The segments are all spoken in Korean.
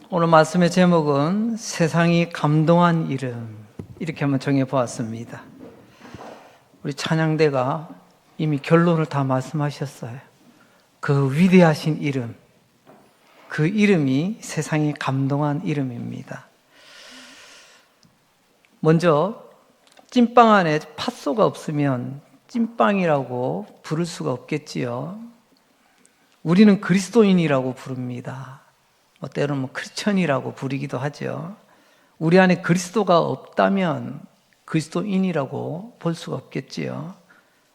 오늘 말씀의 제목은 세상이 감동한 이름, 이렇게 한번 정해보았습니다. 우리 찬양대가 이미 결론을 다 말씀하셨어요. 그 위대하신 이름, 그 이름이 세상이 감동한 이름입니다. 먼저 찐빵 안에 팥소가 없으면 찐빵이라고 부를 수가 없겠지요. 우리는 그리스도인이라고 부릅니다. 때로는 크리스천이라고 부르기도 하죠. 우리 안에 그리스도가 없다면 그리스도인이라고 볼 수가 없겠지요.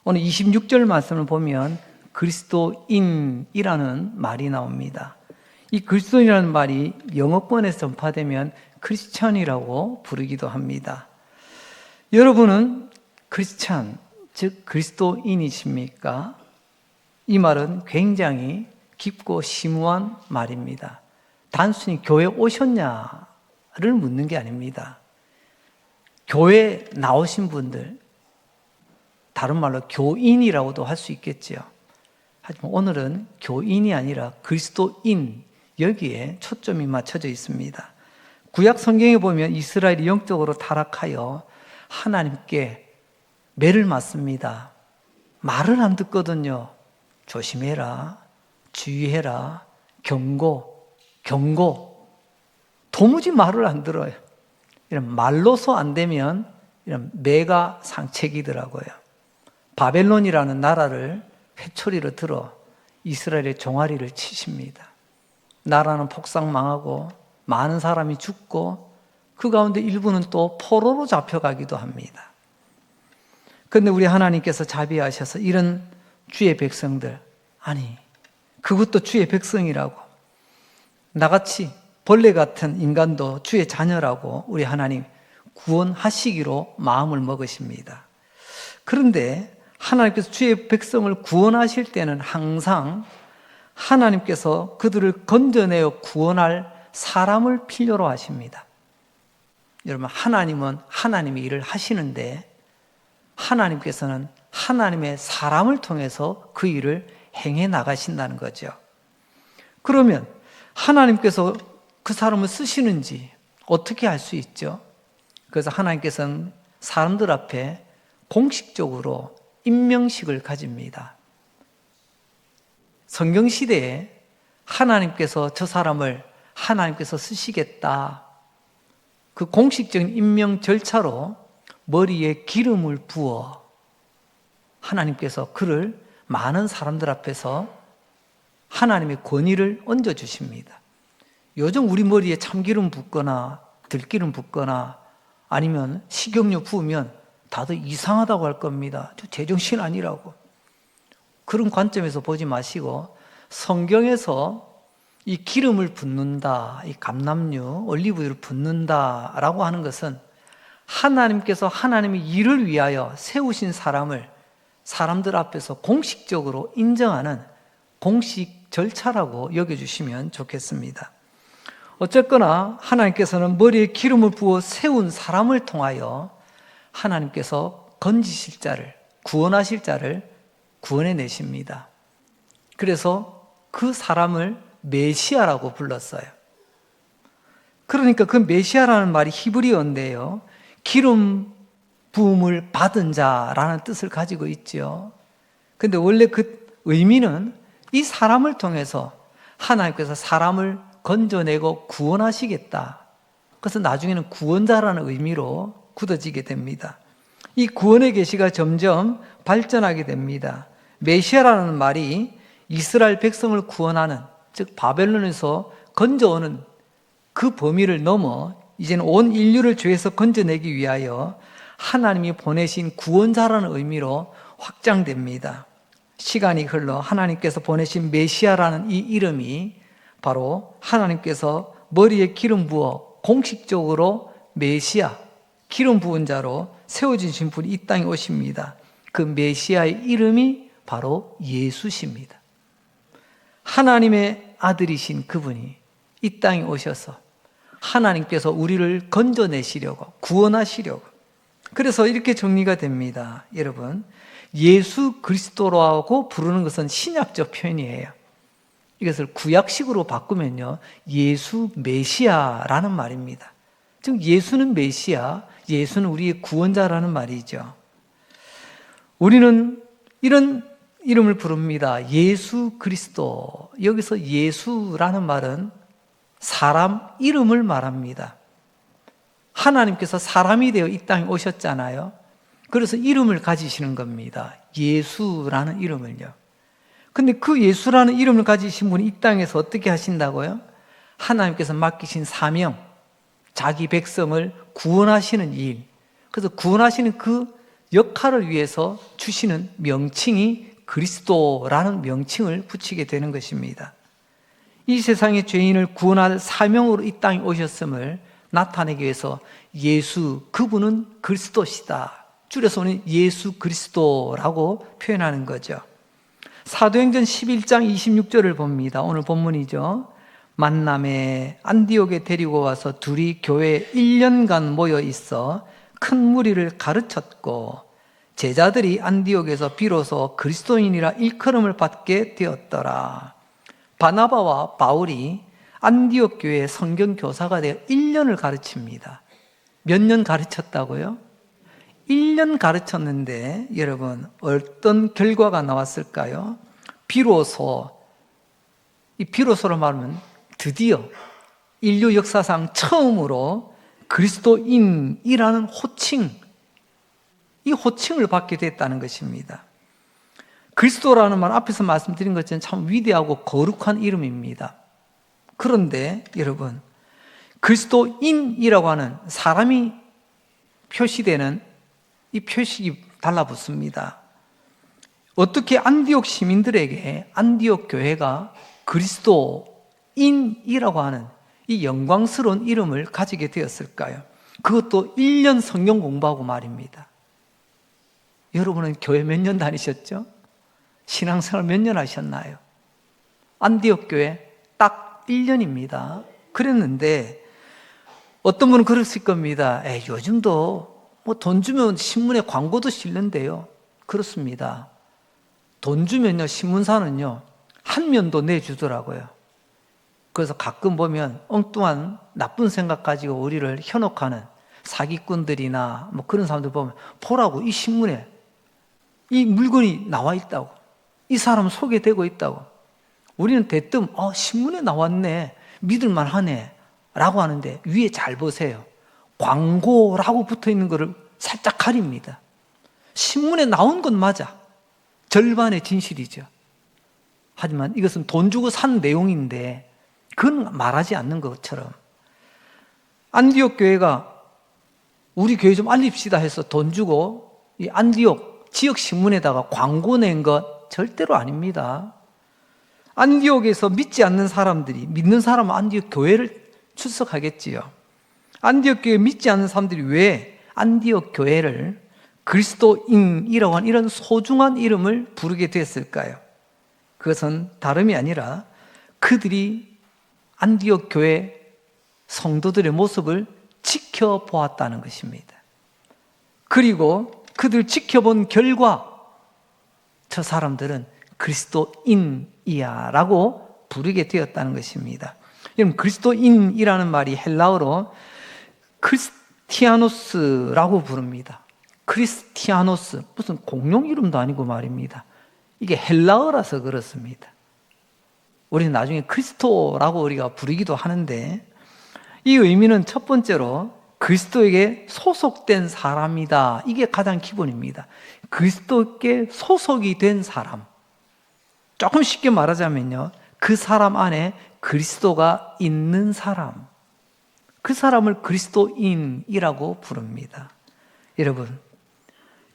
오늘 26절 말씀을 보면 그리스도인이라는 말이 나옵니다. 이 그리스도인이라는 말이 영어권에서 전파되면 크리스천이라고 부르기도 합니다. 여러분은 크리스천, 즉 그리스도인이십니까? 이 말은 굉장히 깊고 심오한 말입니다. 단순히 교회 오셨냐를 묻는 게 아닙니다. 교회 나오신 분들, 다른 말로 교인이라고도 할 수 있겠지요. 하지만 오늘은 교인이 아니라 그리스도인, 여기에 초점이 맞춰져 있습니다. 구약 성경에 보면 이스라엘이 영적으로 타락하여 하나님께 매를 맞습니다. 말을 안 듣거든요. 조심해라, 주의해라, 경고. 도무지 말을 안 들어요. 이런 말로서 안 되면 이런 매가 상책이더라고요. 바벨론이라는 나라를 회초리로 들어 이스라엘의 종아리를 치십니다. 나라는 폭삭망하고 많은 사람이 죽고 그 가운데 일부는 또 포로로 잡혀가기도 합니다. 그런데 우리 하나님께서 자비하셔서 이런 주의 백성들, 아니 그것도 주의 백성이라고, 나같이 벌레 같은 인간도 주의 자녀라고 우리 하나님 구원하시기로 마음을 먹으십니다. 그런데 하나님께서 주의 백성을 구원하실 때는 항상 하나님께서 그들을 건져내어 구원할 사람을 필요로 하십니다. 여러분, 하나님은 하나님의 일을 하시는데 하나님께서는 하나님의 사람을 통해서 그 일을 행해 나가신다는 거죠. 그러면 하나님께서 그 사람을 쓰시는지 어떻게 알 수 있죠? 그래서 하나님께서는 사람들 앞에 공식적으로 임명식을 가집니다. 성경시대에 하나님께서 저 사람을 하나님께서 쓰시겠다, 그 공식적인 임명 절차로 머리에 기름을 부어 하나님께서 그를 많은 사람들 앞에서 하나님의 권위를 얹어주십니다. 요즘 우리 머리에 참기름 붓거나 들기름 붓거나 아니면 식용유 부으면 다들 이상하다고 할 겁니다. 저 제정신 아니라고. 그런 관점에서 보지 마시고 성경에서 이 기름을 붓는다, 이 감람유, 올리브유를 붓는다라고 하는 것은 하나님께서 하나님의 일을 위하여 세우신 사람을 사람들 앞에서 공식적으로 인정하는 공식 절차라고 여겨주시면 좋겠습니다. 어쨌거나 하나님께서는 머리에 기름을 부어 세운 사람을 통하여 하나님께서 건지실 자를, 구원하실 자를 구원해내십니다. 그래서 그 사람을 메시아라고 불렀어요. 그러니까 그 메시아라는 말이 히브리어인데요, 기름 부음을 받은 자라는 뜻을 가지고 있죠. 그런데 원래 그 의미는 이 사람을 통해서 하나님께서 사람을 건져내고 구원하시겠다. 그래서 나중에는 구원자라는 의미로 굳어지게 됩니다. 이 구원의 계시가 점점 발전하게 됩니다. 메시아라는 말이 이스라엘 백성을 구원하는, 즉 바벨론에서 건져오는 그 범위를 넘어 이제는 온 인류를 죄에서 건져내기 위하여 하나님이 보내신 구원자라는 의미로 확장됩니다. 시간이 흘러 하나님께서 보내신 메시아라는 이 이름이 바로 하나님께서 머리에 기름 부어 공식적으로 메시아, 기름 부은 자로 세워주신 분이 이 땅에 오십니다. 그 메시아의 이름이 바로 예수십니다. 하나님의 아들이신 그분이 이 땅에 오셔서 하나님께서 우리를 건져내시려고, 구원하시려고, 그래서 이렇게 정리가 됩니다. 여러분, 예수 그리스도라고 부르는 것은 신약적 표현이에요. 이것을 구약식으로 바꾸면요, 예수 메시아라는 말입니다. 즉 예수는 메시아, 예수는 우리의 구원자라는 말이죠. 우리는 이런 이름을 부릅니다. 예수 그리스도. 여기서 예수라는 말은 사람 이름을 말합니다. 하나님께서 사람이 되어 이 땅에 오셨잖아요. 그래서 이름을 가지시는 겁니다. 예수라는 이름을요. 근데 그 예수라는 이름을 가지신 분이 이 땅에서 어떻게 하신다고요? 하나님께서 맡기신 사명, 자기 백성을 구원하시는 일, 그래서 구원하시는 그 역할을 위해서 주시는 명칭이 그리스도라는 명칭을 붙이게 되는 것입니다. 이 세상의 죄인을 구원할 사명으로 이 땅에 오셨음을 나타내기 위해서 예수, 그분은 그리스도시다, 줄여서는 예수 그리스도라고 표현하는 거죠. 사도행전 11장 26절을 봅니다. 오늘 본문이죠. 만남에 안디옥에 데리고 와서 둘이 교회에 1년간 모여 있어 큰 무리를 가르쳤고 제자들이 안디옥에서 비로소 그리스도인이라 일컬음을 받게 되었더라. 바나바와 바울이 안디옥 교회의 성경 교사가 되어 1년을 가르칩니다. 몇 년 가르쳤다고요? 1년 가르쳤는데 여러분 어떤 결과가 나왔을까요? 비로소, 이 비로소로 말하면 드디어 인류 역사상 처음으로 그리스도인이라는 호칭, 이 호칭을 받게 됐다는 것입니다. 그리스도라는 말 앞에서 말씀드린 것처럼 참 위대하고 거룩한 이름입니다. 그런데 여러분, 그리스도인이라고 하는 사람이 표시되는 이 표식이 달라붙습니다. 어떻게 안디옥 시민들에게 안디옥 교회가 그리스도인이라고 하는 이 영광스러운 이름을 가지게 되었을까요? 그것도 1년 성경 공부하고 말입니다. 여러분은 교회 몇 년 다니셨죠? 신앙생활 몇 년 하셨나요? 안디옥 교회 딱 1년입니다. 그랬는데 어떤 분은 그랬을 겁니다. 요즘도 뭐 돈 주면 신문에 광고도 실는데요. 그렇습니다. 돈 주면요, 신문사는요, 한 면도 내주더라고요. 그래서 가끔 보면 엉뚱한 나쁜 생각 가지고 우리를 현혹하는 사기꾼들이나 뭐 그런 사람들 보면 보라고, 이 신문에 이 물건이 나와 있다고, 이 사람 소개되고 있다고. 우리는 대뜸 신문에 나왔네, 믿을만 하네 라고 하는데 위에 잘 보세요. 광고라고 붙어 있는 것을 살짝 가립니다. 신문에 나온 건 맞아. 절반의 진실이죠. 하지만 이것은 돈 주고 산 내용인데 그건 말하지 않는 것처럼 안디옥 교회가 우리 교회 좀 알립시다 해서 돈 주고 이 안디옥 지역 신문에다가 광고 낸 것 절대로 아닙니다. 안디옥에서 믿지 않는 사람들이, 믿는 사람은 안디옥 교회를 출석하겠지요. 안디옥 교회 믿지 않는 사람들이 왜 안디옥 교회를 그리스도인이라고 하는 이런 소중한 이름을 부르게 됐을까요? 그것은 다름이 아니라 그들이 안디옥 교회 성도들의 모습을 지켜보았다는 것입니다. 그리고 그들 지켜본 결과 저 사람들은 그리스도인이야 라고 부르게 되었다는 것입니다. 여러분, 그리스도인이라는 말이 헬라어로 크리스티아노스라고 부릅니다. 크리스티아노스, 무슨 공룡 이름도 아니고 말입니다. 이게 헬라어라서 그렇습니다. 우리는 나중에 크리스토라고 우리가 부르기도 하는데 이 의미는 첫 번째로 그리스도에게 소속된 사람이다. 이게 가장 기본입니다. 그리스도께 소속이 된 사람. 조금 쉽게 말하자면요, 그 사람 안에 그리스도가 있는 사람, 그 사람을 그리스도인이라고 부릅니다. 여러분,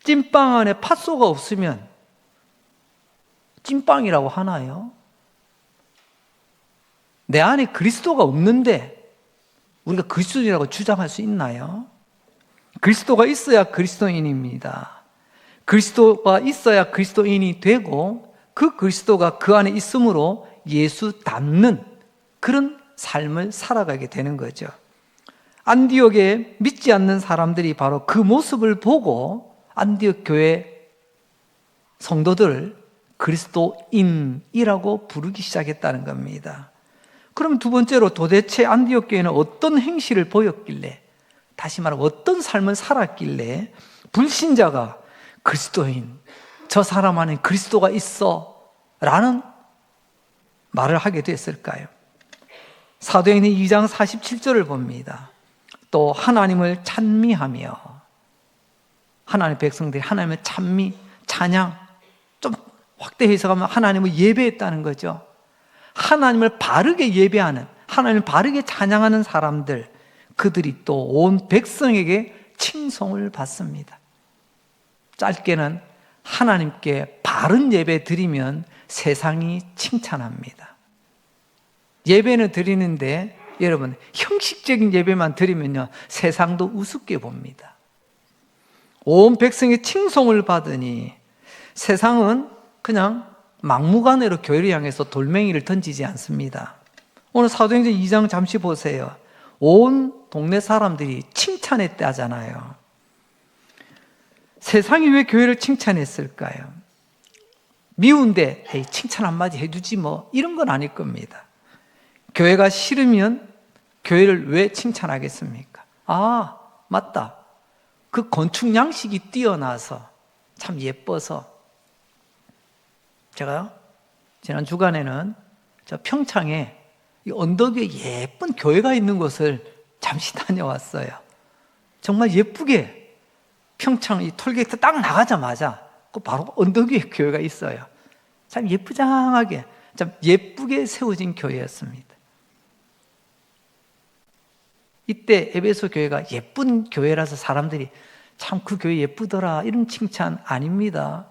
찐빵 안에 팥소가 없으면 찐빵이라고 하나요? 내 안에 그리스도가 없는데 우리가 그리스도인이라고 주장할 수 있나요? 그리스도가 있어야 그리스도인입니다. 그리스도가 있어야 그리스도인이 되고 그 그리스도가 그 안에 있으므로 예수 닮는 그런 삶을 살아가게 되는 거죠. 안디옥에 믿지 않는 사람들이 바로 그 모습을 보고 안디옥 교회 성도들을 그리스도인이라고 부르기 시작했다는 겁니다. 그럼 두 번째로 도대체 안디옥 교회는 어떤 행실을 보였길래, 다시 말하면 어떤 삶을 살았길래 불신자가 그리스도인, 저 사람 안에 그리스도가 있어 라는 말을 하게 됐을까요? 사도행전 2장 47절을 봅니다. 또 하나님을 찬미하며, 하나님의 백성들이 하나님을 찬양, 좀 확대 해석하면 하나님을 예배했다는 거죠. 하나님을 바르게 예배하는, 하나님을 바르게 찬양하는 사람들, 그들이 또 온 백성에게 칭송을 받습니다. 짧게는 하나님께 바른 예배 드리면 세상이 칭찬합니다. 예배는 드리는데 여러분, 형식적인 예배만 드리면요, 세상도 우습게 봅니다. 온 백성의 칭송을 받으니 세상은 그냥 막무가내로 교회를 향해서 돌멩이를 던지지 않습니다. 오늘 사도행전 2장 잠시 보세요. 온 동네 사람들이 칭찬했다잖아요. 세상이 왜 교회를 칭찬했을까요? 미운데 에이, 칭찬 한마디 해주지 뭐, 이런 건 아닐 겁니다. 교회가 싫으면 교회를 왜 칭찬하겠습니까? 아, 맞다. 그 건축 양식이 뛰어나서 참 예뻐서. 제가 지난 주간에는 저 평창에 이 언덕 위에 예쁜 교회가 있는 곳을 잠시 다녀왔어요. 정말 예쁘게 평창 이 톨게이트 딱 나가자마자 그 바로 언덕 위에 교회가 있어요. 참 예쁘장하게, 참 예쁘게 세워진 교회였습니다. 이때 에베소 교회가 예쁜 교회라서 사람들이 참 그 교회 예쁘더라 이런 칭찬 아닙니다.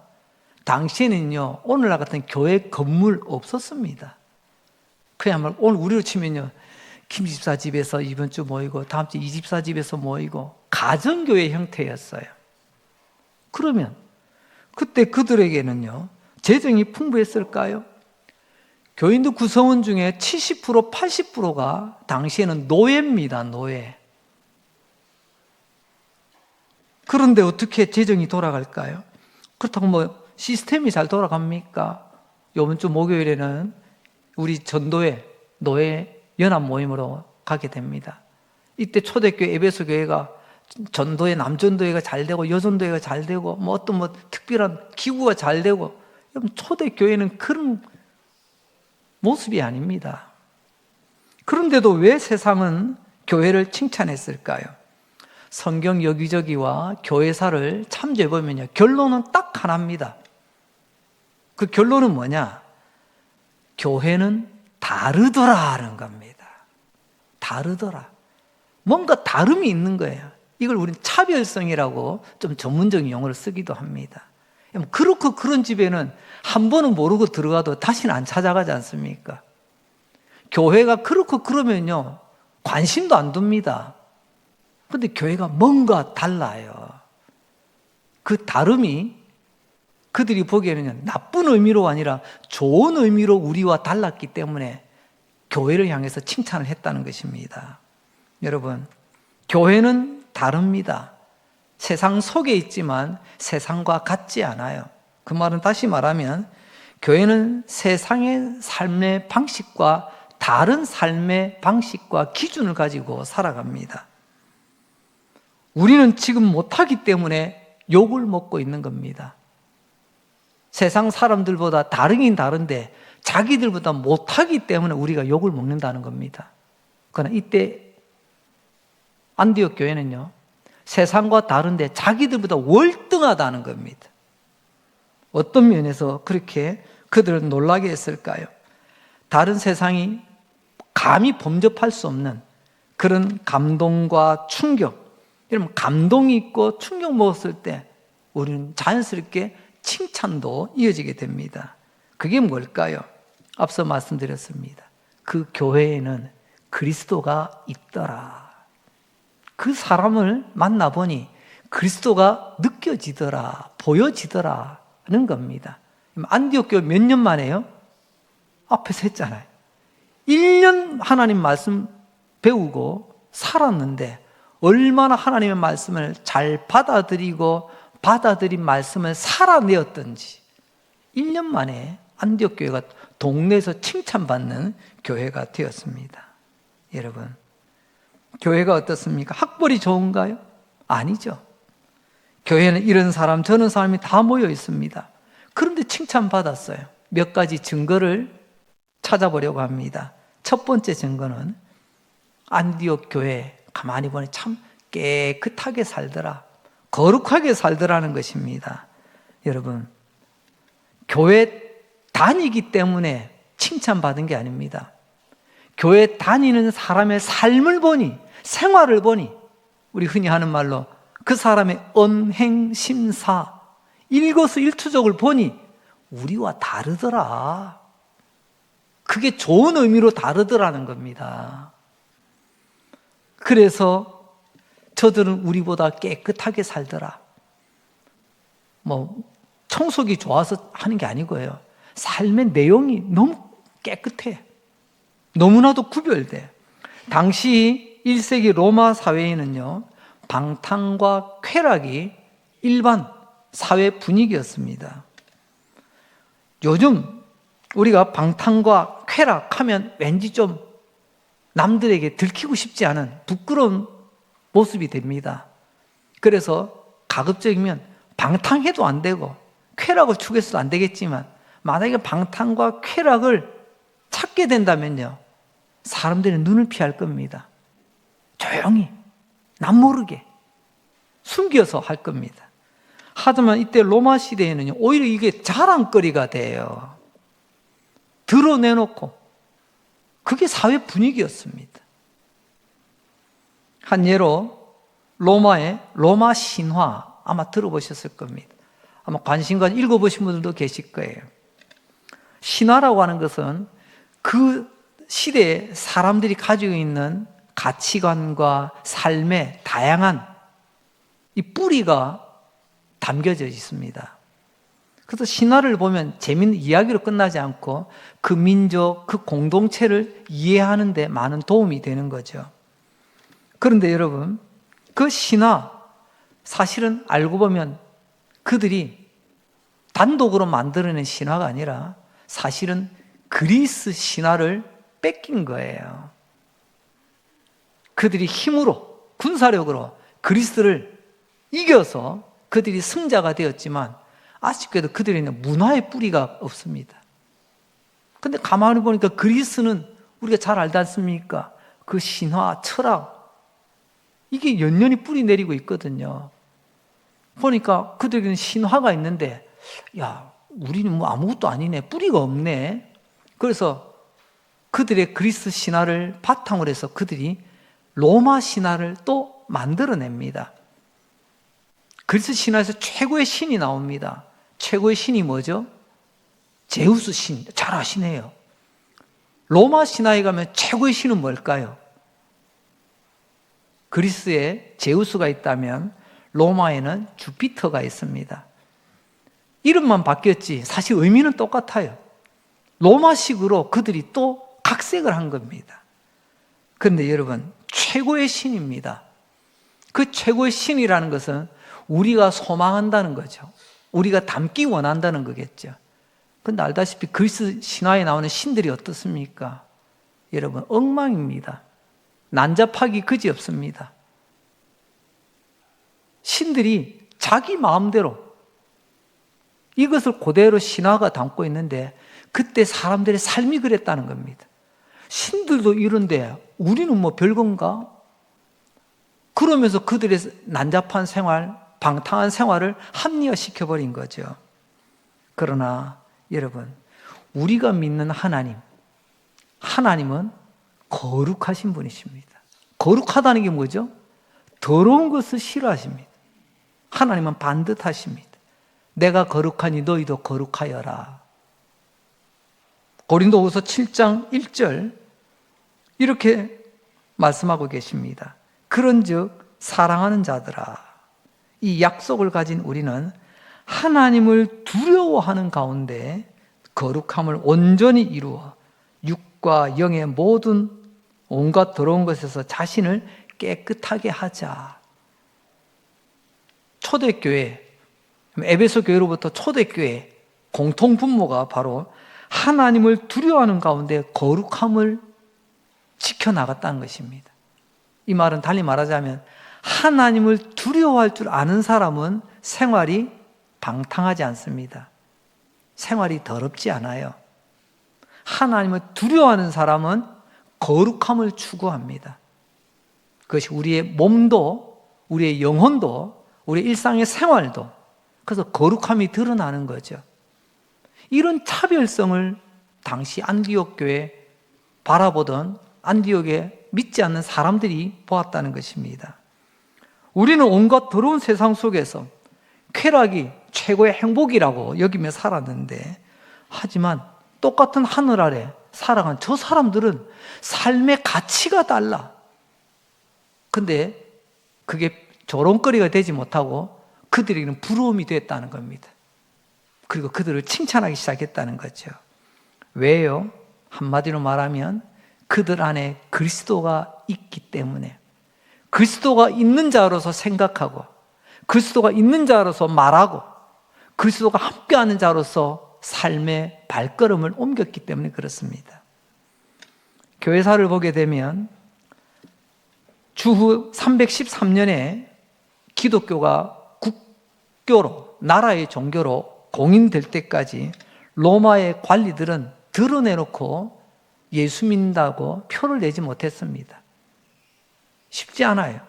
당시에는요, 오늘날 같은 교회 건물 없었습니다. 그야말로 오늘 우리로 치면요, 김 집사 집에서 이번 주 모이고 다음 주 이 집사 집에서 모이고 가정교회 형태였어요. 그러면 그때 그들에게는요, 재정이 풍부했을까요? 교인들 구성원 중에 70%, 80%가 당시에는 노예입니다. 노예. 그런데 어떻게 재정이 돌아갈까요? 그렇다고 뭐 시스템이 잘 돌아갑니까? 이번 주 목요일에는 우리 전도회, 노예 연합 모임으로 가게 됩니다. 이때 초대교회 에베소 교회가 전도회, 남전도회가 잘 되고 여전도회가 잘 되고 뭐 어떤 뭐 특별한 기구가 잘 되고, 여러분 초대교회는 그런 모습이 아닙니다. 그런데도 왜 세상은 교회를 칭찬했을까요? 성경 여기저기와 교회사를 참조해보면요, 결론은 딱 하나입니다. 그 결론은 뭐냐? 교회는 다르더라는 겁니다. 다르더라. 뭔가 다름이 있는 거예요. 이걸 우리는 차별성이라고 좀 전문적인 용어를 쓰기도 합니다. 그렇고 그런 집에는 한 번은 모르고 들어가도 다시는 안 찾아가지 않습니까? 교회가 그렇고 그러면요, 관심도 안 둡니다. 그런데 교회가 뭔가 달라요. 그 다름이 그들이 보기에는 나쁜 의미로 아니라 좋은 의미로 우리와 달랐기 때문에 교회를 향해서 칭찬을 했다는 것입니다. 여러분, 교회는 다릅니다. 세상 속에 있지만 세상과 같지 않아요. 그 말은 다시 말하면 교회는 세상의 삶의 방식과 다른 삶의 방식과 기준을 가지고 살아갑니다. 우리는 지금 못하기 때문에 욕을 먹고 있는 겁니다. 세상 사람들보다 다르긴 다른데 자기들보다 못하기 때문에 우리가 욕을 먹는다는 겁니다. 그러나 이때 안디옥 교회는요, 세상과 다른데 자기들보다 월등하다는 겁니다. 어떤 면에서 그렇게 그들을 놀라게 했을까요? 다른 세상이 감히 범접할 수 없는 그런 감동과 충격. 여러분, 감동이 있고 충격 먹었을 때 우리는 자연스럽게 칭찬도 이어지게 됩니다. 그게 뭘까요? 앞서 말씀드렸습니다. 그 교회에는 그리스도가 있더라. 그 사람을 만나보니 그리스도가 느껴지더라, 보여지더라는 겁니다. 안디옥 교회 몇 년 만에요? 앞에서 했잖아요. 1년 하나님 말씀 배우고 살았는데 얼마나 하나님의 말씀을 잘 받아들이고 받아들인 말씀을 살아내었던지, 1년 만에 안디옥 교회가 동네에서 칭찬받는 교회가 되었습니다. 여러분, 교회가 어떻습니까? 학벌이 좋은가요? 아니죠. 교회는 이런 사람 저런 사람이 다 모여 있습니다. 그런데 칭찬받았어요. 몇 가지 증거를 찾아보려고 합니다. 첫 번째 증거는 안디옥 교회 가만히 보니 참 깨끗하게 살더라, 거룩하게 살더라는 것입니다. 여러분, 교회 다니기 때문에 칭찬받은 게 아닙니다. 교회 다니는 사람의 삶을 보니, 생활을 보니, 우리 흔히 하는 말로 그 사람의 언행심사, 일거수일투족을 보니 우리와 다르더라. 그게 좋은 의미로 다르더라는 겁니다. 그래서 저들은 우리보다 깨끗하게 살더라. 청소기 좋아서 하는 게 아니고요. 삶의 내용이 너무 깨끗해. 너무나도 구별돼. 당시 1세기 로마 사회에는요, 방탕과 쾌락이 일반 사회 분위기였습니다. 요즘 우리가 방탕과 쾌락하면 왠지 좀 남들에게 들키고 싶지 않은 부끄러운 모습이 됩니다. 그래서 가급적이면 방탕해도 안 되고 쾌락을 추구해서도 안 되겠지만, 만약에 방탕과 쾌락을 찾게 된다면요, 사람들이 눈을 피할 겁니다. 조용히 남 모르게 숨겨서 할 겁니다. 하지만 이때 로마 시대에는 오히려 이게 자랑거리가 돼요. 드러내놓고. 그게 사회 분위기였습니다. 한 예로 로마의 로마 신화, 아마 들어보셨을 겁니다. 아마 관심과 읽어보신 분들도 계실 거예요. 신화라고 하는 것은 그 시대에 사람들이 가지고 있는 가치관과 삶의 다양한 이 뿌리가 담겨져 있습니다. 그래서 신화를 보면 재미있는 이야기로 끝나지 않고 그 민족, 그 공동체를 이해하는 데 많은 도움이 되는 거죠. 그런데 여러분, 그 신화, 사실은 알고 보면 그들이 단독으로 만들어낸 신화가 아니라 사실은 그리스 신화를 뺏긴 거예요. 그들이 힘으로, 군사력으로 그리스를 이겨서 그들이 승자가 되었지만 아쉽게도 그들에는 문화의 뿌리가 없습니다. 근데 가만히 보니까 그리스는 우리가 잘 알지 않습니까? 그 신화, 철학, 이게 연연히 뿌리 내리고 있거든요. 보니까 그들에게는 신화가 있는데, 야, 우리는 아무것도 아니네, 뿌리가 없네. 그래서 그들의 그리스 신화를 바탕으로 해서 그들이 로마 신화를 또 만들어냅니다. 그리스 신화에서 최고의 신이 나옵니다. 최고의 신이 뭐죠? 제우스 신. 잘 아시네요. 로마 신화에 가면 최고의 신은 뭘까요? 그리스에 제우스가 있다면 로마에는 주피터가 있습니다. 이름만 바뀌었지 사실 의미는 똑같아요. 로마식으로 그들이 또 각색을 한 겁니다. 그런데 여러분, 최고의 신입니다. 그 최고의 신이라는 것은 우리가 소망한다는 거죠. 우리가 닮기 원한다는 거겠죠. 그런데 알다시피 그리스 신화에 나오는 신들이 어떻습니까? 여러분, 엉망입니다. 난잡하기 그지없습니다. 신들이 자기 마음대로 이것을 그대로 신화가 담고 있는데 그때 사람들의 삶이 그랬다는 겁니다. 신들도 이런데 우리는 뭐 별건가? 그러면서 그들의 난잡한 생활, 방탕한 생활을 합리화시켜버린 거죠. 그러나 여러분, 우리가 믿는 하나님은 거룩하신 분이십니다. 거룩하다는 게 뭐죠? 더러운 것을 싫어하십니다. 하나님은 반듯하십니다. 내가 거룩하니 너희도 거룩하여라. 고린도후서 7장 1절 이렇게 말씀하고 계십니다. 그런즉 사랑하는 자들아, 이 약속을 가진 우리는 하나님을 두려워하는 가운데 거룩함을 온전히 이루어 육과 영의 모든 온갖 더러운 것에서 자신을 깨끗하게 하자. 초대교회, 에베소 교회로부터 초대교회, 공통분모가 바로 하나님을 두려워하는 가운데 거룩함을 지켜나갔다는 것입니다. 이 말은 달리 말하자면 하나님을 두려워할 줄 아는 사람은 생활이 방탕하지 않습니다. 생활이 더럽지 않아요. 하나님을 두려워하는 사람은 거룩함을 추구합니다. 그것이 우리의 몸도, 우리의 영혼도, 우리의 일상의 생활도, 그래서 거룩함이 드러나는 거죠. 이런 차별성을 당시 안디옥 교회 바라보던 안디옥에 믿지 않는 사람들이 보았다는 것입니다. 우리는 온갖 더러운 세상 속에서 쾌락이 최고의 행복이라고 여기며 살았는데, 하지만 똑같은 하늘 아래 살아간 저 사람들은 삶의 가치가 달라. 근데 그게 조롱거리가 되지 못하고 그들에게는 부러움이 됐다는 겁니다. 그리고 그들을 칭찬하기 시작했다는 거죠. 왜요? 한마디로 말하면 그들 안에 그리스도가 있기 때문에, 그리스도가 있는 자로서 생각하고, 그리스도가 있는 자로서 말하고, 그리스도가 함께하는 자로서 삶의 발걸음을 옮겼기 때문에 그렇습니다. 교회사를 보게 되면 주후 313년에 기독교가 국교로, 나라의 종교로 공인될 때까지 로마의 관리들은 드러내놓고 예수 믿는다고 표를 내지 못했습니다. 쉽지 않아요.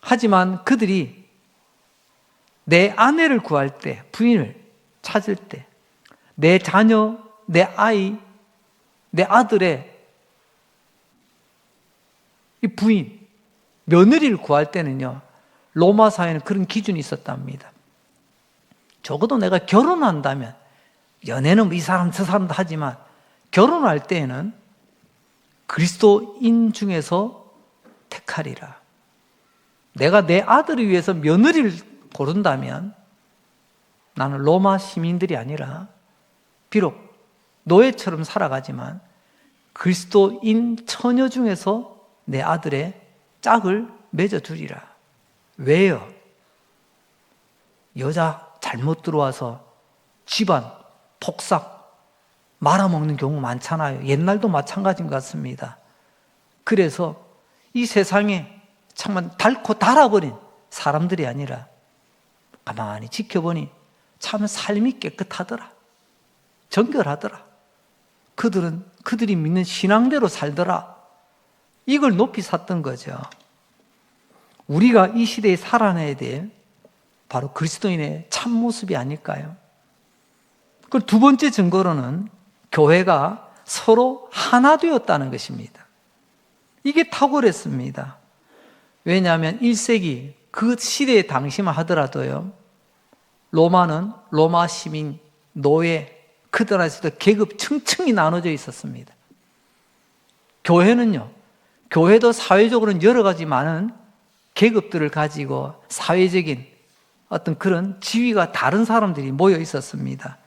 하지만 그들이 내 아내를 구할 때, 부인을 찾을 때, 내 자녀, 내 아이, 내 아들의 이 부인, 며느리를 구할 때는요, 로마 사회는 그런 기준이 있었답니다. 적어도 내가 결혼한다면, 연애는 이 사람 저 사람도 하지만 결혼할 때에는 그리스도인 중에서 택하리라. 내가 내 아들을 위해서 며느리를 고른다면 나는 로마 시민들이 아니라 비록 노예처럼 살아가지만 그리스도인 처녀 중에서 내 아들의 짝을 맺어두리라. 왜요? 여자 잘못 들어와서 집안 폭삭 말아먹는 경우 많잖아요. 옛날도 마찬가지인 것 같습니다. 그래서 이 세상에 정말 닳고 달아버린 사람들이 아니라 가만히 지켜보니 참 삶이 깨끗하더라, 정결하더라, 그들이 믿는 신앙대로 살더라, 이걸 높이 샀던 거죠. 우리가 이 시대에 살아내야 될 바로 그리스도인의 참모습이 아닐까요? 그리고 두 번째 증거로는 교회가 서로 하나 되었다는 것입니다. 이게 탁월했습니다. 왜냐하면 1세기 그 시대의 당시만 하더라도요, 로마는 로마 시민, 노예, 그들 안에서도 계급 층층이 나눠져 있었습니다. 교회는요, 교회도 사회적으로는 여러 가지 많은 계급들을 가지고 사회적인 어떤 그런 지위가 다른 사람들이 모여 있었습니다.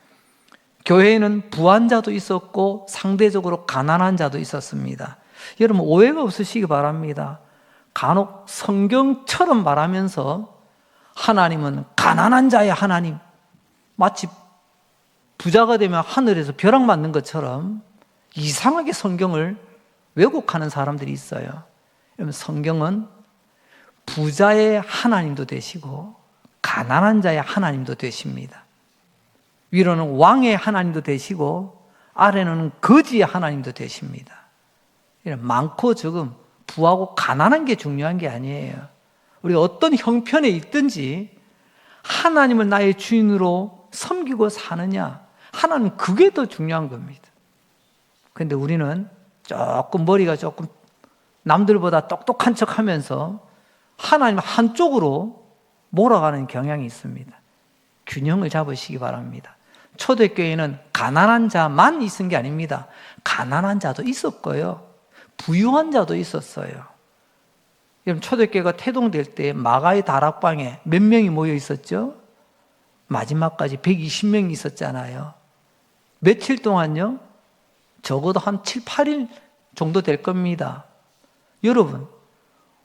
교회에는 부한 자도 있었고 상대적으로 가난한 자도 있었습니다. 여러분 오해가 없으시기 바랍니다. 간혹 성경처럼 말하면서 하나님은 가난한 자의 하나님, 마치 부자가 되면 하늘에서 벼락 맞는 것처럼 이상하게 성경을 왜곡하는 사람들이 있어요. 여러분 성경은 부자의 하나님도 되시고 가난한 자의 하나님도 되십니다. 위로는 왕의 하나님도 되시고 아래는 거지의 하나님도 되십니다. 많고 적음, 부하고 가난한 게 중요한 게 아니에요. 우리가 어떤 형편에 있든지 하나님을 나의 주인으로 섬기고 사느냐, 하나님 그게 더 중요한 겁니다. 그런데 우리는 조금 머리가 조금 남들보다 똑똑한 척하면서 하나님 한쪽으로 몰아가는 경향이 있습니다. 균형을 잡으시기 바랍니다. 초대교회는 가난한 자만 있은 게 아닙니다. 가난한 자도 있었고요, 부유한 자도 있었어요. 여러분 초대교회가 태동될 때 마가의 다락방에 몇 명이 모여 있었죠? 마지막까지 120명이 있었잖아요. 며칠 동안요? 적어도 한 7, 8일 정도 될 겁니다. 여러분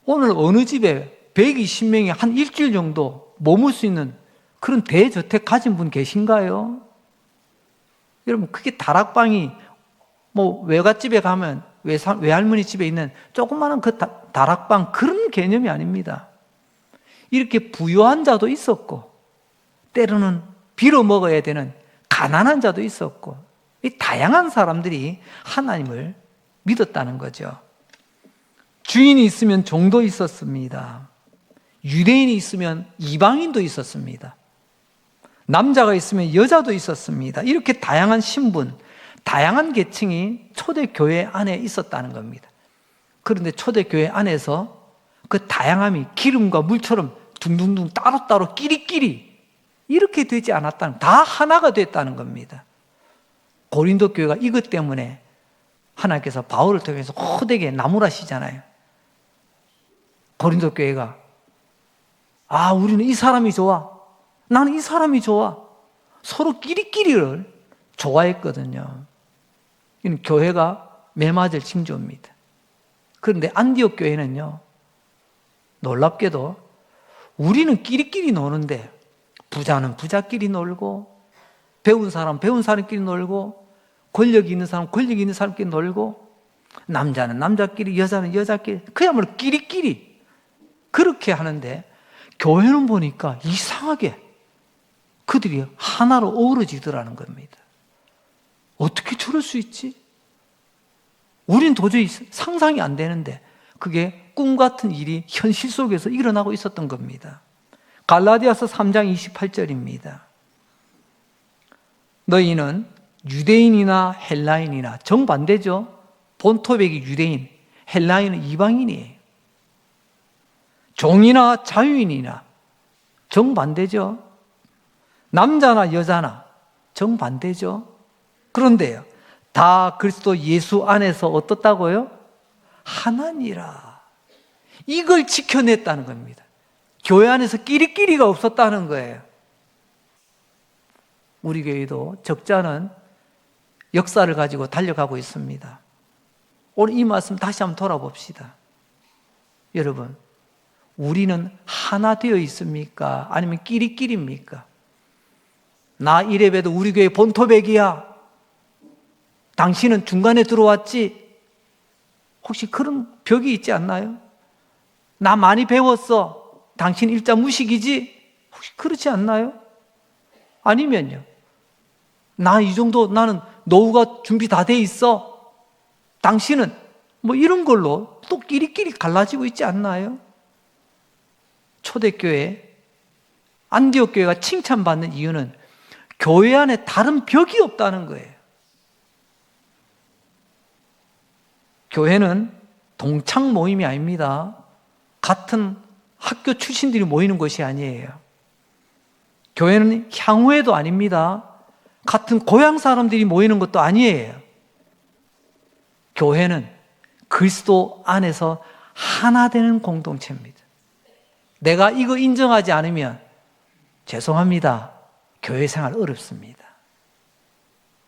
오늘 어느 집에 120명이 한 일주일 정도 머물 수 있는 그런 대저택 가진 분 계신가요? 여러분, 그게 다락방이 뭐 외갓집에 가면 외할머니 집에 있는 조그마한 그 다락방 그런 개념이 아닙니다. 이렇게 부유한 자도 있었고 때로는 빌어먹어야 되는 가난한 자도 있었고 이 다양한 사람들이 하나님을 믿었다는 거죠. 주인이 있으면 종도 있었습니다. 유대인이 있으면 이방인도 있었습니다. 남자가 있으면 여자도 있었습니다. 이렇게 다양한 신분, 다양한 계층이 초대교회 안에 있었다는 겁니다. 그런데 초대교회 안에서 그 다양함이 기름과 물처럼 둥둥둥 따로따로 끼리끼리 이렇게 되지 않았다는, 다 하나가 됐다는 겁니다. 고린도 교회가 이것 때문에 하나님께서 바울을 통해서 호되게 나무라시잖아요. 고린도 교회가 우리는 이 사람이 좋아, 나는 이 사람이 좋아, 서로 끼리끼리를 좋아했거든요. 이는 교회가 매맞을 징조입니다. 그런데 안디옥 교회는요, 놀랍게도 우리는 끼리끼리 노는데 부자는 부자끼리 놀고 배운 사람끼리 놀고 권력이 있는 사람끼리 놀고 남자는 남자끼리 여자는 여자끼리 그야말로 끼리끼리 그렇게 하는데 교회는 보니까 이상하게 그들이 하나로 어우러지더라는 겁니다. 어떻게 저럴 수 있지? 우린 도저히 상상이 안 되는데 그게 꿈 같은 일이 현실 속에서 일어나고 있었던 겁니다. 갈라디아서 3장 28절입니다. 너희는 유대인이나 헬라인이나 정반대죠. 본토백이 유대인, 헬라인은 이방인이에요. 종이나 자유인이나 정반대죠. 남자나 여자나 정반대죠. 그런데요, 다 그리스도 예수 안에서 어떻다고요? 하나니라. 이걸 지켜냈다는 겁니다. 교회 안에서 끼리끼리가 없었다는 거예요. 우리 교회도 적잖은 역사를 가지고 달려가고 있습니다. 오늘 이 말씀 다시 한번 돌아봅시다. 여러분, 우리는 하나 되어 있습니까? 아니면 끼리끼리입니까? 나 이래봬도 우리 교회 본토백이야. 당신은 중간에 들어왔지? 혹시 그런 벽이 있지 않나요? 나 많이 배웠어. 당신 일자 무식이지? 혹시 그렇지 않나요? 아니면요, 나 이 정도, 나는 노후가 준비 다 돼 있어. 당신은 뭐 이런 걸로 또 끼리끼리 갈라지고 있지 않나요? 초대교회, 안디옥 교회가 칭찬받는 이유는 교회 안에 다른 벽이 없다는 거예요. 교회는 동창 모임이 아닙니다. 같은 학교 출신들이 모이는 곳이 아니에요. 교회는 향후회도 아닙니다. 같은 고향 사람들이 모이는 것도 아니에요. 교회는 그리스도 안에서 하나 되는 공동체입니다. 내가 이거 인정하지 않으면 죄송합니다. 교회 생활 어렵습니다.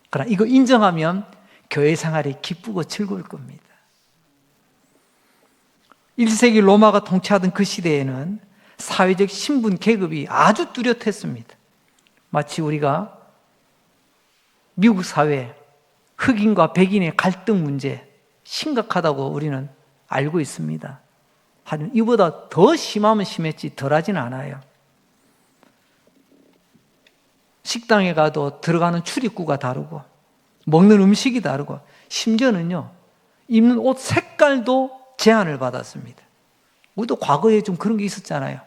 그러나 이거 인정하면 교회 생활이 기쁘고 즐거울 겁니다. 1세기 로마가 통치하던 그 시대에는 사회적 신분 계급이 아주 뚜렷했습니다. 마치 우리가 미국 사회 흑인과 백인의 갈등 문제 심각하다고 우리는 알고 있습니다. 하지만 이보다 더 심하면 심했지 덜하지는 않아요. 식당에 가도 들어가는 출입구가 다르고 먹는 음식이 다르고 심지어는요, 입는 옷 색깔도 제한을 받았습니다. 우리도 과거에 좀 그런 게 있었잖아요.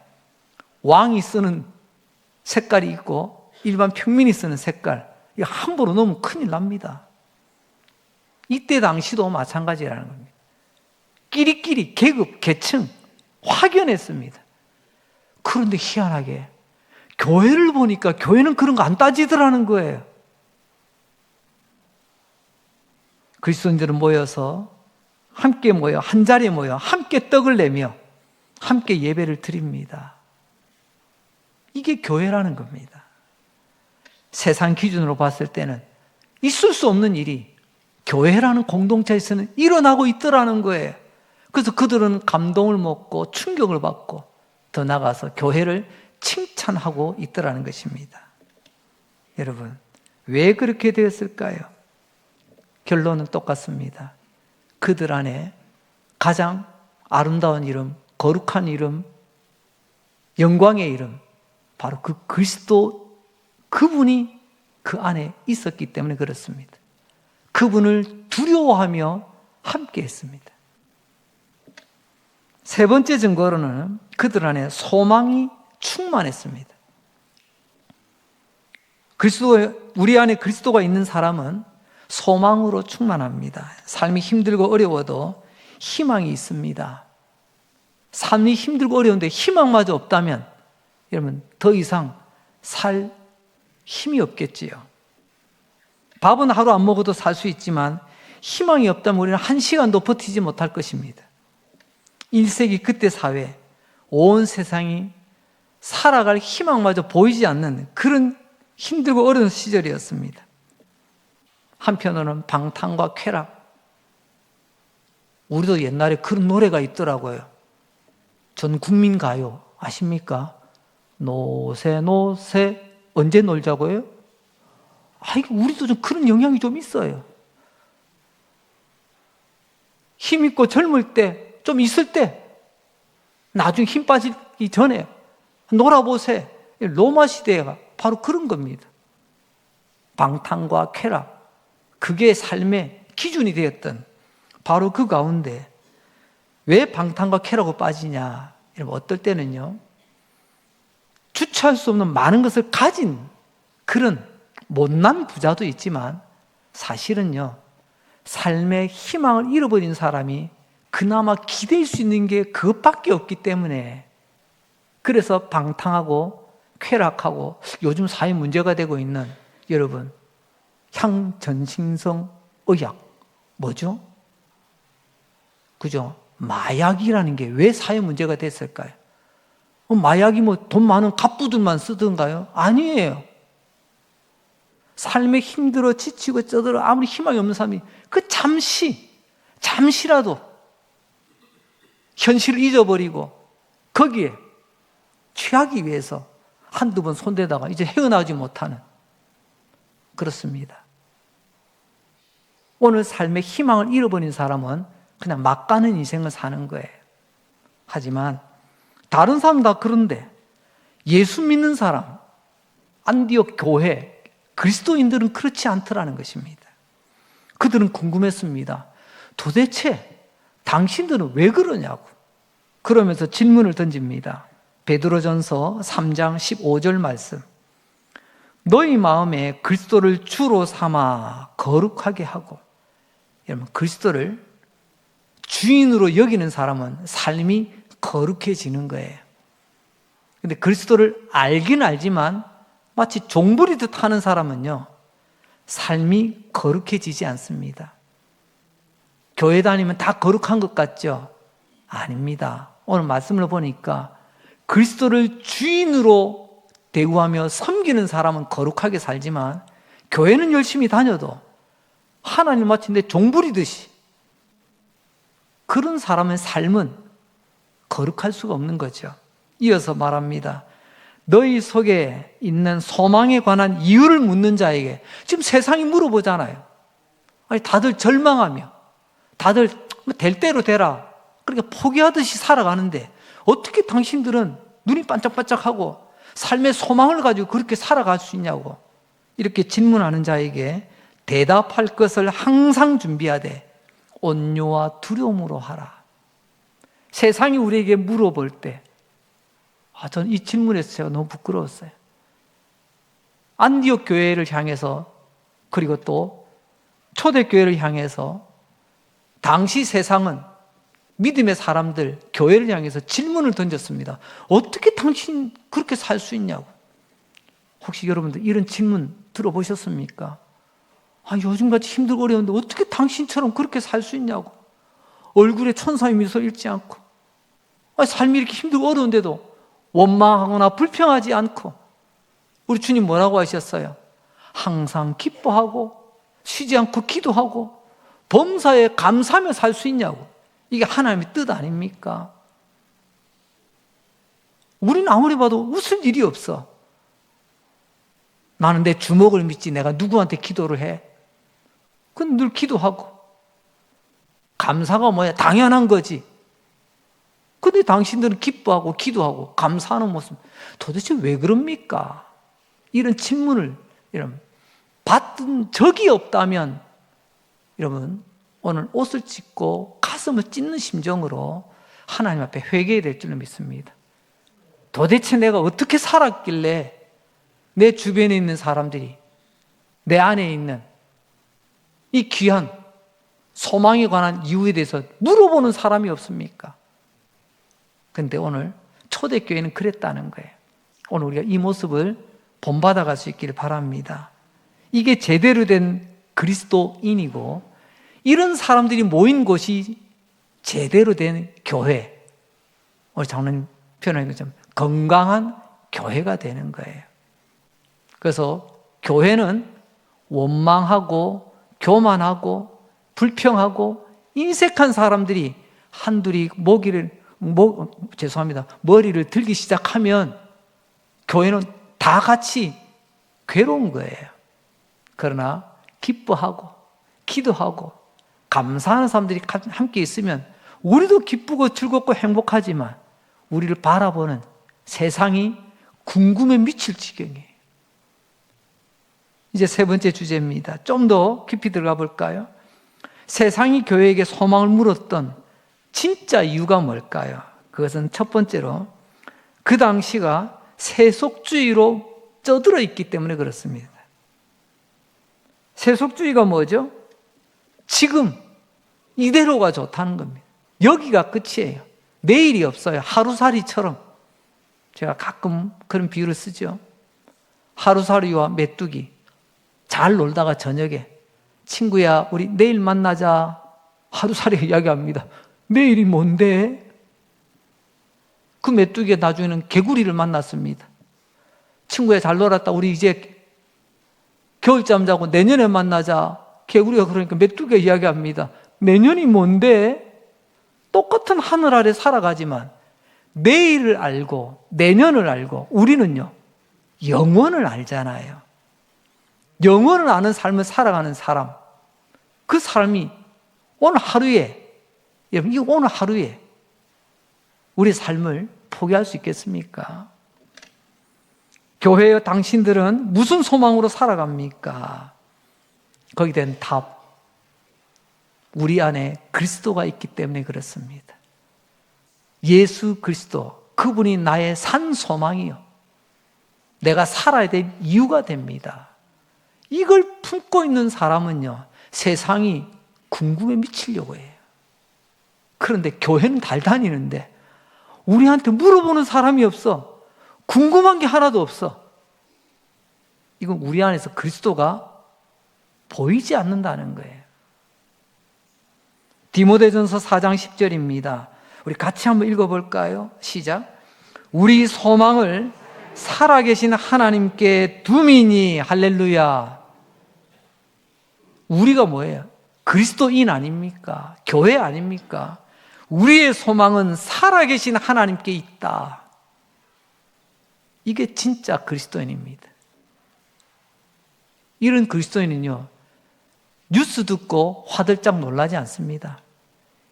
왕이 쓰는 색깔이 있고 일반 평민이 쓰는 색깔, 이거 함부로 넣으면 큰일 납니다. 이때 당시도 마찬가지라는 겁니다. 끼리끼리 계급, 계층 확연했습니다. 그런데 희한하게 교회를 보니까 교회는 그런 거 안 따지더라는 거예요. 그리스도인들은 모여서 함께 모여 한 자리에 모여 함께 떡을 내며 함께 예배를 드립니다. 이게 교회라는 겁니다. 세상 기준으로 봤을 때는 있을 수 없는 일이 교회라는 공동체에서는 일어나고 있더라는 거예요. 그래서 그들은 감동을 먹고 충격을 받고 더 나아가서 교회를 칭찬하고 있더라는 것입니다. 여러분, 왜 그렇게 되었을까요? 결론은 똑같습니다. 그들 안에 가장 아름다운 이름, 거룩한 이름, 영광의 이름, 바로 그 그리스도, 그분이 그 안에 있었기 때문에 그렇습니다. 그분을 두려워하며 함께 했습니다. 세 번째 증거로는 그들 안에 소망이 충만했습니다. 우리 안에 그리스도가 있는 사람은 소망으로 충만합니다. 삶이 힘들고 어려워도 희망이 있습니다. 삶이 힘들고 어려운데 희망마저 없다면 여러분 더 이상 살 힘이 없겠지요. 밥은 하루 안 먹어도 살 수 있지만 희망이 없다면 우리는 한 시간도 버티지 못할 것입니다. 1세기 그때 사회, 온 세상이 살아갈 희망마저 보이지 않는 그런 힘들고 어려운 시절이었습니다. 한편으로는 방탕과 쾌락. 우리도 옛날에 그런 노래가 있더라고요. 전 국민가요 아십니까? 노세 노세 언제 놀자고요? 우리도 좀 그런 영향이 좀 있어요. 힘있고 젊을 때, 좀 있을 때, 나중에 힘 빠지기 전에 놀아보세. 로마 시대가 바로 그런 겁니다. 방탕과 쾌락, 그게 삶의 기준이 되었던 바로 그 가운데 왜 방탕과 쾌락으로 빠지냐? 여러분, 어떨 때는요, 주체할 수 없는 많은 것을 가진 그런 못난 부자도 있지만 사실은요, 삶의 희망을 잃어버린 사람이 그나마 기댈 수 있는 게 그것밖에 없기 때문에 그래서 방탕하고 쾌락하고 요즘 사회 문제가 되고 있는 여러분, 향전신성 의약 뭐죠? 그죠? 마약이라는 게 왜 사회 문제가 됐을까요? 마약이 돈 많은 갑부들만 쓰던가요? 아니에요. 삶에 힘들어 지치고 쩌들어 아무리 희망이 없는 사람이 그 잠시라도 현실을 잊어버리고 거기에 취하기 위해서 한두 번 손대다가 이제 헤어나오지 못하는, 그렇습니다. 오늘 삶의 희망을 잃어버린 사람은 그냥 막 가는 인생을 사는 거예요. 하지만 다른 사람 다 그런데 예수 믿는 사람, 안디옥 교회, 그리스도인들은 그렇지 않더라는 것입니다. 그들은 궁금했습니다. 도대체 당신들은 왜 그러냐고. 그러면서 질문을 던집니다. 베드로전서 3장 15절 말씀. 너희 마음에 그리스도를 주로 삼아 거룩하게 하고. 여러분, 그리스도를 주인으로 여기는 사람은 삶이 거룩해지는 거예요. 근데 그리스도를 알긴 알지만 마치 종부리듯 하는 사람은요, 삶이 거룩해지지 않습니다. 교회 다니면 다 거룩한 것 같죠? 아닙니다. 오늘 말씀을 보니까 그리스도를 주인으로 대우하며 섬기는 사람은 거룩하게 살지만 교회는 열심히 다녀도 하나님 마치 내 종부리듯이 그런 사람의 삶은 거룩할 수가 없는 거죠. 이어서 말합니다. 너희 속에 있는 소망에 관한 이유를 묻는 자에게, 지금 세상이 물어보잖아요. 아니, 다들 절망하며 다들 될 대로 되라 그렇게 포기하듯이 살아가는데 어떻게 당신들은 눈이 반짝반짝하고 삶의 소망을 가지고 그렇게 살아갈 수 있냐고 이렇게 질문하는 자에게 대답할 것을 항상 준비하되 온유와 두려움으로 하라. 세상이 우리에게 물어볼 때, 전 이 질문에서 제가 너무 부끄러웠어요. 안디옥 교회를 향해서, 그리고 또 초대교회를 향해서 당시 세상은 믿음의 사람들, 교회를 향해서 질문을 던졌습니다. 어떻게 당신 그렇게 살 수 있냐고. 혹시 여러분들 이런 질문 들어보셨습니까? 요즘같이 힘들고 어려운데 어떻게 당신처럼 그렇게 살 수 있냐고. 얼굴에 천사의 미소 잃지 않고, 삶이 이렇게 힘들고 어려운데도 원망하거나 불평하지 않고, 우리 주님 뭐라고 하셨어요? 항상 기뻐하고 쉬지 않고 기도하고 범사에 감사하며 살 수 있냐고. 이게 하나님의 뜻 아닙니까? 우리는 아무리 봐도 웃을 일이 없어. 나는 내 주먹을 믿지 내가 누구한테 기도를 해? 그건 늘 기도하고. 감사가 뭐야? 당연한 거지. 근데 당신들은 기뻐하고 기도하고 감사하는 모습, 도대체 왜 그럽니까? 이런 질문을 여러분 받은 적이 없다면 여러분 오늘 옷을 찢고 가슴을 찢는 심정으로 하나님 앞에 회개해야 될 줄로 믿습니다. 도대체 내가 어떻게 살았길래 내 주변에 있는 사람들이 내 안에 있는 이 귀한 소망에 관한 이유에 대해서 물어보는 사람이 없습니까? 근데 오늘 초대교회는 그랬다는 거예요. 오늘 우리가 이 모습을 본받아갈 수 있기를 바랍니다. 이게 제대로 된 그리스도인이고 이런 사람들이 모인 곳이 제대로 된 교회, 우리 장로님 표현하는 것처럼 건강한 교회가 되는 거예요. 그래서 교회는 원망하고 교만하고 불평하고 인색한 사람들이 한둘이 머리를 들기 시작하면 교회는 다 같이 괴로운 거예요. 그러나 기뻐하고 기도하고 감사하는 사람들이 함께 있으면 우리도 기쁘고 즐겁고 행복하지만 우리를 바라보는 세상이 궁금해 미칠 지경이에요. 이제 세 번째 주제입니다. 좀 더 깊이 들어가 볼까요? 세상이 교회에게 소망을 물었던 진짜 이유가 뭘까요? 그것은 첫 번째로 그 당시가 세속주의로 쩌들어 있기 때문에 그렇습니다. 세속주의가 뭐죠? 지금 이대로가 좋다는 겁니다. 여기가 끝이에요. 내일이 없어요. 하루살이처럼. 제가 가끔 그런 비유를 쓰죠. 하루살이와 메뚜기. 잘 놀다가 저녁에 친구야 우리 내일 만나자. 하루살이가 이야기합니다. 내일이 뭔데? 그 메뚜기가 나중에는 개구리를 만났습니다. 친구야 잘 놀았다. 우리 이제 겨울잠 자고 내년에 만나자. 개구리가 그러니까 메뚜기가 이야기합니다. 내년이 뭔데? 똑같은 하늘 아래 살아가지만 내일을 알고 내년을 알고 우리는요 영원을 알잖아요. 영원을 아는 삶을 살아가는 사람, 그 삶이 오늘 하루에, 여러분 이 오늘 하루에 우리 삶을 포기할 수 있겠습니까? 교회의 당신들은 무슨 소망으로 살아갑니까? 거기에 대한 답, 우리 안에 그리스도가 있기 때문에 그렇습니다. 예수 그리스도, 그분이 나의 산 소망이요, 내가 살아야 될 이유가 됩니다. 이걸 품고 있는 사람은요 세상이 궁금해 미치려고 해요. 그런데 교회는 잘 다니는데 우리한테 물어보는 사람이 없어. 궁금한 게 하나도 없어. 이건 우리 안에서 그리스도가 보이지 않는다는 거예요. 디모데전서 4장 10절입니다. 우리 같이 한번 읽어볼까요? 시작. 우리 소망을 살아계신 하나님께 두미니. 할렐루야. 우리가 뭐예요? 그리스도인 아닙니까? 교회 아닙니까? 우리의 소망은 살아계신 하나님께 있다. 이게 진짜 그리스도인입니다. 이런 그리스도인은요 뉴스 듣고 화들짝 놀라지 않습니다.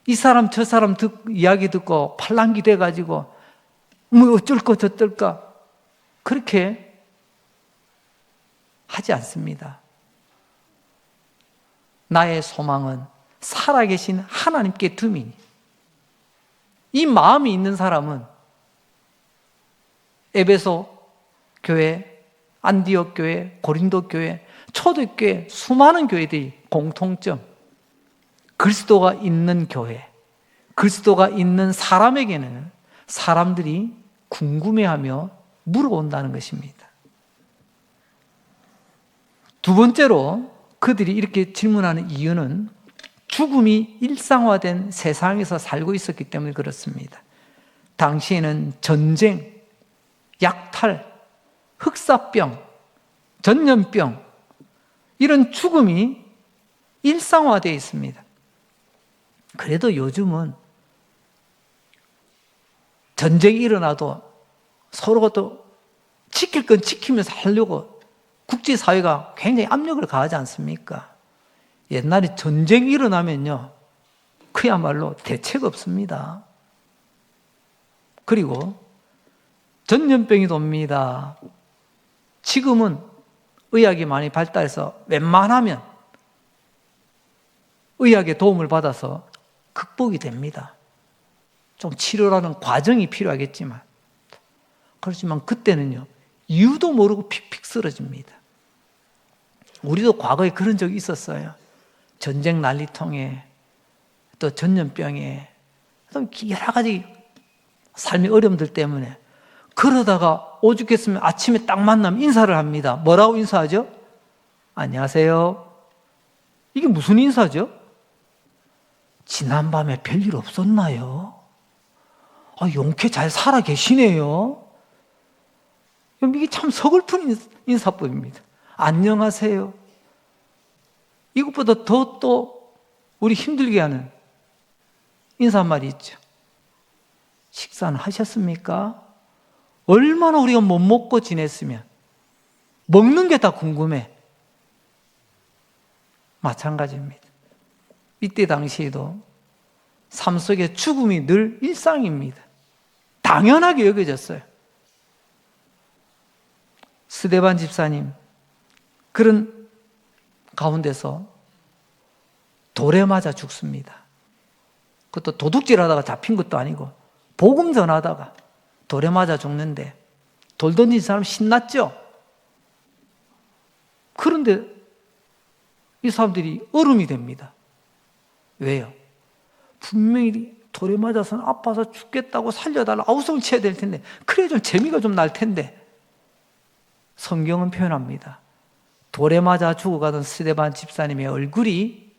이 사람 저 사람 이야기 듣고 팔랑귀 돼가지고 뭐 어쩔까 저쩔까 그렇게 하지 않습니다. 나의 소망은 살아계신 하나님께 두미니. 이 마음이 있는 사람은 에베소 교회, 안디옥 교회, 고린도 교회, 초대교회, 수많은 교회들이 공통점, 그리스도가 있는 교회, 그리스도가 있는 사람에게는 사람들이 궁금해하며 물어본다는 것입니다. 두 번째로 그들이 이렇게 질문하는 이유는 죽음이 일상화된 세상에서 살고 있었기 때문에 그렇습니다. 당시에는 전쟁, 약탈, 흑사병, 전염병, 이런 죽음이 일상화되어 있습니다. 그래도 요즘은 전쟁이 일어나도 서로가 또 지킬 건 지키면서 하려고 국제사회가 굉장히 압력을 가하지 않습니까? 옛날에 전쟁이 일어나면요, 그야말로 대책 없습니다. 그리고 전염병이 돕니다. 지금은 의학이 많이 발달해서 웬만하면 의학의 도움을 받아서 극복이 됩니다. 좀 치료라는 과정이 필요하겠지만, 그렇지만 그때는요, 이유도 모르고 픽픽 쓰러집니다. 우리도 과거에 그런 적이 있었어요. 전쟁 난리통에, 또 전염병에, 또 여러 가지 삶의 어려움들 때문에 그러다가 오죽했으면 아침에 딱 만나면 인사를 합니다. 뭐라고 인사하죠? 안녕하세요. 이게 무슨 인사죠? 지난밤에 별일 없었나요? 용케 잘 살아 계시네요. 이게 참 서글픈 인사법입니다. 안녕하세요. 이것보다 더 또 우리 힘들게 하는 인사말이 있죠. 식사는 하셨습니까? 얼마나 우리가 못 먹고 지냈으면 먹는 게 다 궁금해. 마찬가지입니다. 이때 당시에도 삶 속에 죽음이 늘 일상입니다. 당연하게 여겨졌어요. 스데반 집사님, 그런 가운데서 돌에 맞아 죽습니다. 그것도 도둑질하다가 잡힌 것도 아니고 복음 전하다가 돌에 맞아 죽는데, 돌 던진 사람 신났죠? 그런데 이 사람들이 얼음이 됩니다. 왜요? 분명히 돌에 맞아서는 아파서 죽겠다고 살려달라 아우성을 쳐야 될 텐데, 그래 좀 재미가 좀 날 텐데, 성경은 표현합니다. 돌에 맞아 죽어가던 스데반 집사님의 얼굴이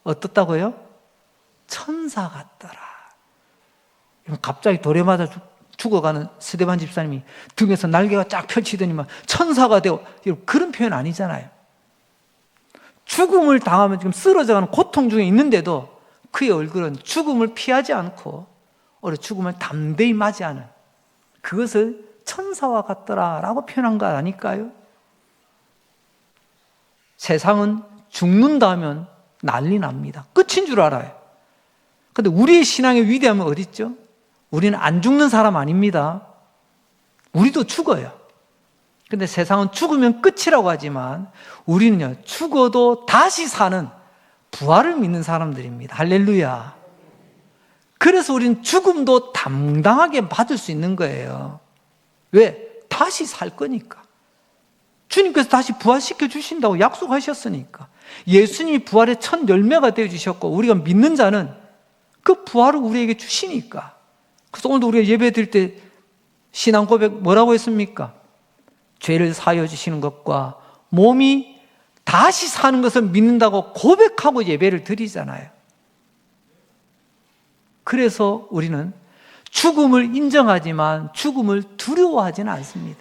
어떻다고요? 천사 같더라. 갑자기 돌에 맞아 죽어가는 스데반 집사님이 등에서 날개가 쫙 펼치더니만 천사가 되고, 그런 표현 아니잖아요. 죽음을 당하면 지금 쓰러져가는 고통 중에 있는데도 그의 얼굴은 죽음을 피하지 않고 오히려 죽음을 담대히 맞이하는, 그것을 천사와 같더라라고 표현한 거 아닐까요? 세상은 죽는다 하면 난리 납니다. 끝인 줄 알아요. 그런데 우리의 신앙의 위대함은 어디 있죠? 우리는 안 죽는 사람 아닙니다. 우리도 죽어요. 근데 세상은 죽으면 끝이라고 하지만 우리는요, 죽어도 다시 사는 부활을 믿는 사람들입니다. 할렐루야. 그래서 우리는 죽음도 당당하게 받을 수 있는 거예요. 왜? 다시 살 거니까. 주님께서 다시 부활시켜 주신다고 약속하셨으니까. 예수님이 부활의 첫 열매가 되어 주셨고, 우리가 믿는 자는 그 부활을 우리에게 주시니까. 그래서 오늘도 우리가 예배 드릴 때 신앙 고백 뭐라고 했습니까? 죄를 사하여 주시는 것과 몸이 다시 사는 것을 믿는다고 고백하고 예배를 드리잖아요. 그래서 우리는 죽음을 인정하지만 죽음을 두려워하지는 않습니다.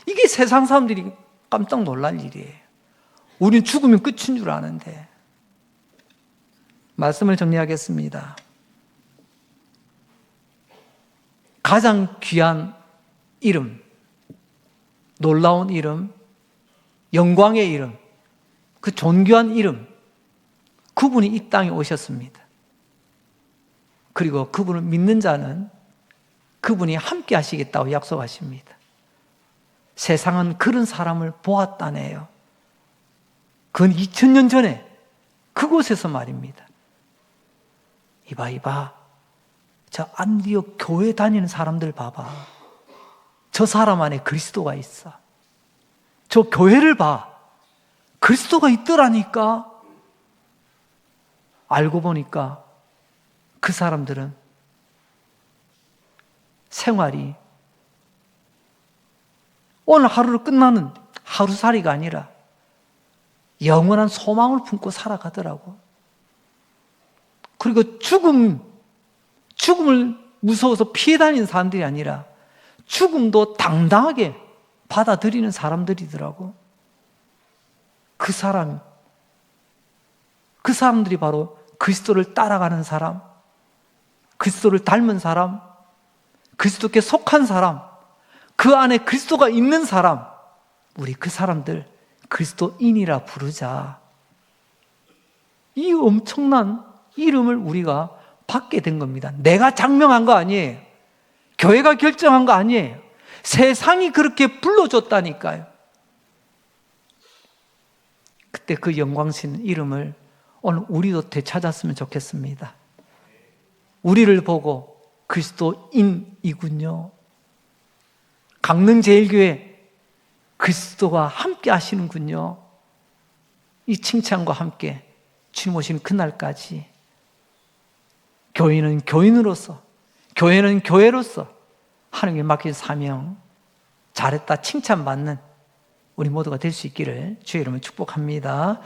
이게 세상 사람들이 깜짝 놀랄 일이에요. 우리는 죽으면 끝인 줄 아는데. 말씀을 정리하겠습니다. 가장 귀한 이름, 놀라운 이름, 영광의 이름, 그 존귀한 이름, 그분이 이 땅에 오셨습니다. 그리고 그분을 믿는 자는 그분이 함께 하시겠다고 약속하십니다. 세상은 그런 사람을 보았다네요. 그건 2000년 전에 그곳에서 말입니다. 이봐. 저 안디옥 교회 다니는 사람들 봐봐. 저 사람 안에 그리스도가 있어. 저 교회를 봐. 그리스도가 있더라니까. 알고 보니까 그 사람들은 생활이 오늘 하루로 끝나는 하루살이가 아니라 영원한 소망을 품고 살아가더라고. 그리고 죽음을 무서워서 피해 다니는 사람들이 아니라 죽음도 당당하게 받아들이는 사람들이더라고. 그 사람들이 바로 그리스도를 따라가는 사람, 그리스도를 닮은 사람, 그리스도께 속한 사람, 그 안에 그리스도가 있는 사람, 우리 그 사람들 그리스도인이라 부르자. 이 엄청난 이름을 우리가 받게 된 겁니다. 내가 장명한 거 아니에요. 교회가 결정한 거 아니에요. 세상이 그렇게 불러줬다니까요. 그때 그 영광스러운 이름을 오늘 우리도 되찾았으면 좋겠습니다. 우리를 보고 그리스도인이군요. 강릉제일교회 그리스도와 함께 하시는군요. 이 칭찬과 함께 주님 오시는 그날까지 교인은 교인으로서, 교회는 교회로서 하나님께 맡긴 사명 잘했다 칭찬받는 우리 모두가 될 수 있기를 주의 이름으로 축복합니다.